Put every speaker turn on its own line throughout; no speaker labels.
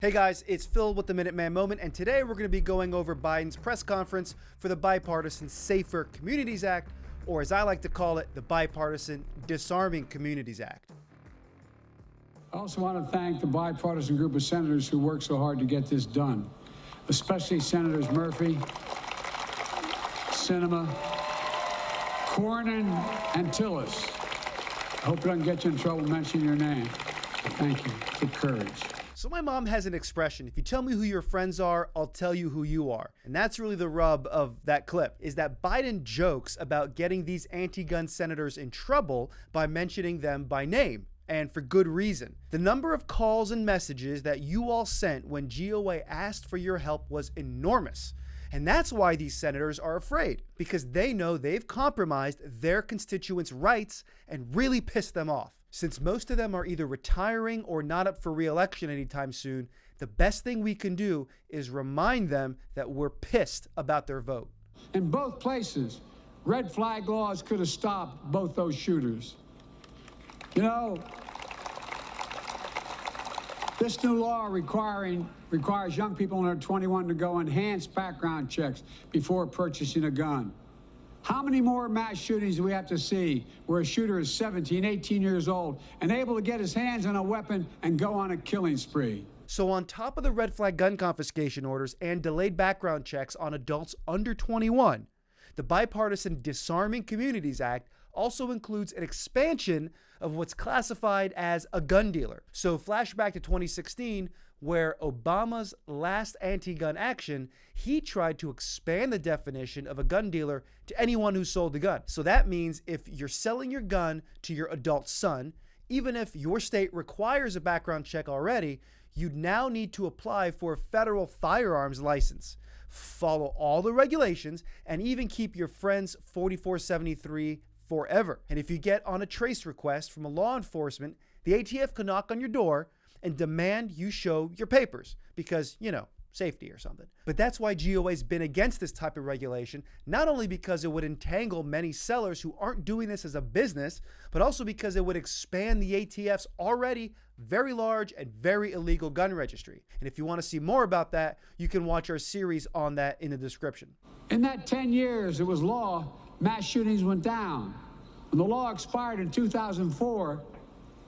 Hey guys, it's Phil with the Minuteman Moment, and today we're going to be going over Biden's press conference for the Bipartisan Safer Communities Act, or as I like to call it, the Bipartisan Disarming Communities Act.
I also want to thank the bipartisan group of senators who worked so hard to get this done, especially Senators Murphy, Sinema, Cornyn, and Tillis. I hope it doesn't get you in trouble mentioning your name. Thank you. Good courage.
So my mom has an expression: if you tell me who your friends are, I'll tell you who you are. And that's really the rub of that clip, is that Biden jokes about getting these anti-gun senators in trouble by mentioning them by name, and for good reason. The number of calls and messages that you all sent when GOA asked for your help was enormous. And that's why these senators are afraid, because they know they've compromised their constituents' rights and really pissed them off. Since most of them are either retiring or not up for re-election anytime soon, the best thing we can do is remind them that we're pissed about their vote.
In both places, red flag laws could have stopped both those shooters. You know, this new law requires young people under 21 to go enhanced background checks before purchasing a gun. How many more mass shootings do we have to see where a shooter is 17, 18 years old and able to get his hands on a weapon and go on a killing spree?
So on top of the red flag gun confiscation orders and delayed background checks on adults under 21, the Bipartisan Disarming Communities Act also includes an expansion of what's classified as a gun dealer. So flashback to 2016, where Obama's last anti-gun action, he tried to expand the definition of a gun dealer to anyone who sold the gun. So that means if you're selling your gun to your adult son, even if your state requires a background check already, you'd now need to apply for a federal firearms license, follow all the regulations, and even keep your friend's 4473 forever. And if you get on a trace request from a law enforcement, the ATF can knock on your door and demand you show your papers because, you know, safety or something. But that's why GOA's been against this type of regulation, not only because it would entangle many sellers who aren't doing this as a business, but also because it would expand the ATF's already very large and very illegal gun registry. And if you want to see more about that, you can watch our series on that in the description.
In that 10 years it was law, mass shootings went down. When the law expired in 2004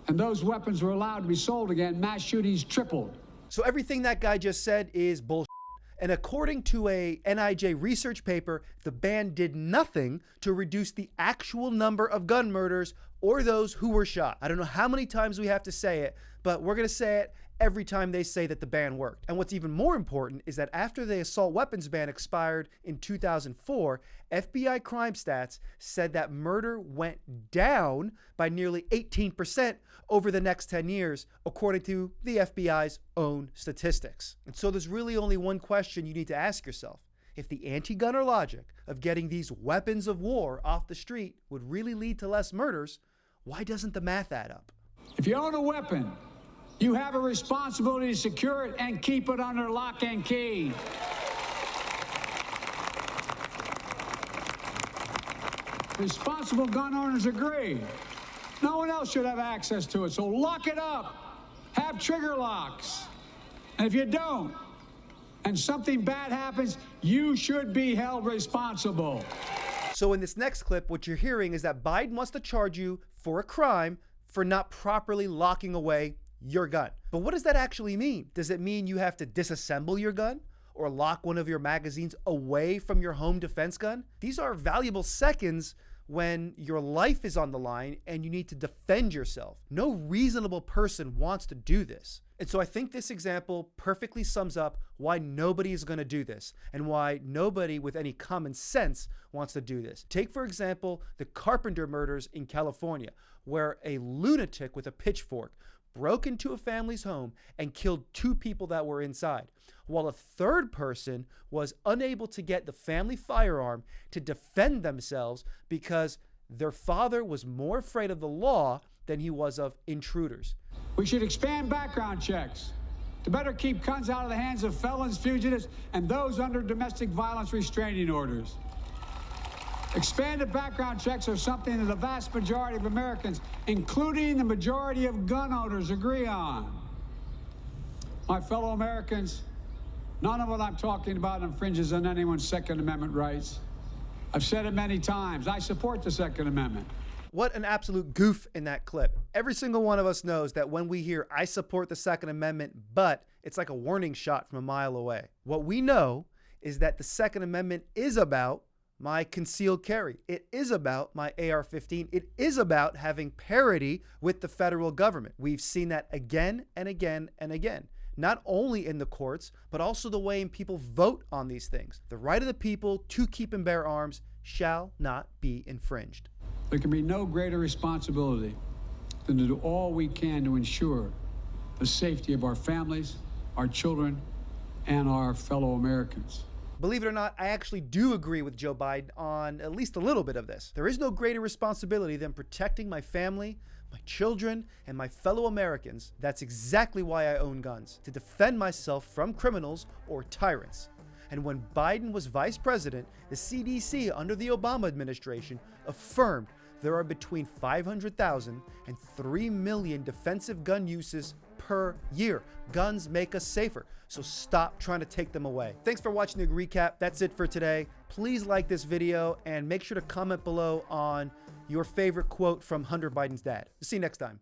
and those weapons were allowed to be sold again, mass shootings tripled.
So everything that guy just said is bullshit. And according to a NIJ research paper, the ban did nothing to reduce the actual number of gun murders or those who were shot. I don't know how many times we have to say it, but we're going to say it every time they say that the ban worked. And what's even more important is that after the assault weapons ban expired in 2004, FBI crime stats said that murder went down by nearly 18% over the next 10 years, according to the FBI's own statistics. And so there's really only one question you need to ask yourself. If the anti-gunner logic of getting these weapons of war off the street would really lead to less murders, why doesn't the math add up?
If you own a weapon, you have a responsibility to secure it and keep it under lock and key. Responsible gun owners agree. No one else should have access to it, so lock it up. Have trigger locks. And if you don't, and something bad happens, you should be held responsible.
So in this next clip, what you're hearing is that Biden wants to charge you for a crime for not properly locking away your gun. But what does that actually mean? Does it mean you have to disassemble your gun or lock one of your magazines away from your home defense gun? These are valuable seconds when your life is on the line and you need to defend yourself. No reasonable person wants to do this. And so I think this example perfectly sums up why nobody is going to do this and why nobody with any common sense wants to do this. Take, for example, the Carpenter murders in California, where a lunatic with a pitchfork broke into a family's home and killed 2 people that were inside, while a third person was unable to get the family firearm to defend themselves because their father was more afraid of the law than he was of intruders.
We should expand background checks to better keep guns out of the hands of felons, fugitives, and those under domestic violence restraining orders. Expanded background checks are something that the vast majority of Americans, including the majority of gun owners, agree on. My fellow Americans, none of what I'm talking about infringes on anyone's Second Amendment rights. I've said it many times. I support the Second Amendment.
What an absolute goof in that clip. Every single one of us knows that when we hear, I support the Second Amendment, but it's like a warning shot from a mile away. What we know is that the Second Amendment is about my concealed carry. It is about my AR-15. It is about having parity with the federal government. We've seen that again and again and again, not only in the courts, but also the way people vote on these things. The right of the people to keep and bear arms shall not be infringed.
There can be no greater responsibility than to do all we can to ensure the safety of our families, our children, and our fellow Americans.
Believe it or not, I actually do agree with Joe Biden on at least a little bit of this. There is no greater responsibility than protecting my family, my children, and my fellow Americans. That's exactly why I own guns, to defend myself from criminals or tyrants. And when Biden was vice president, the CDC under the Obama administration affirmed there are between 500,000 and 3 million defensive gun uses per year. Guns make us safer, so stop trying to take them away. Thanks for watching the recap. That's it for today. Please like this video and make sure to comment below on your favorite quote from Hunter Biden's dad. See you next time.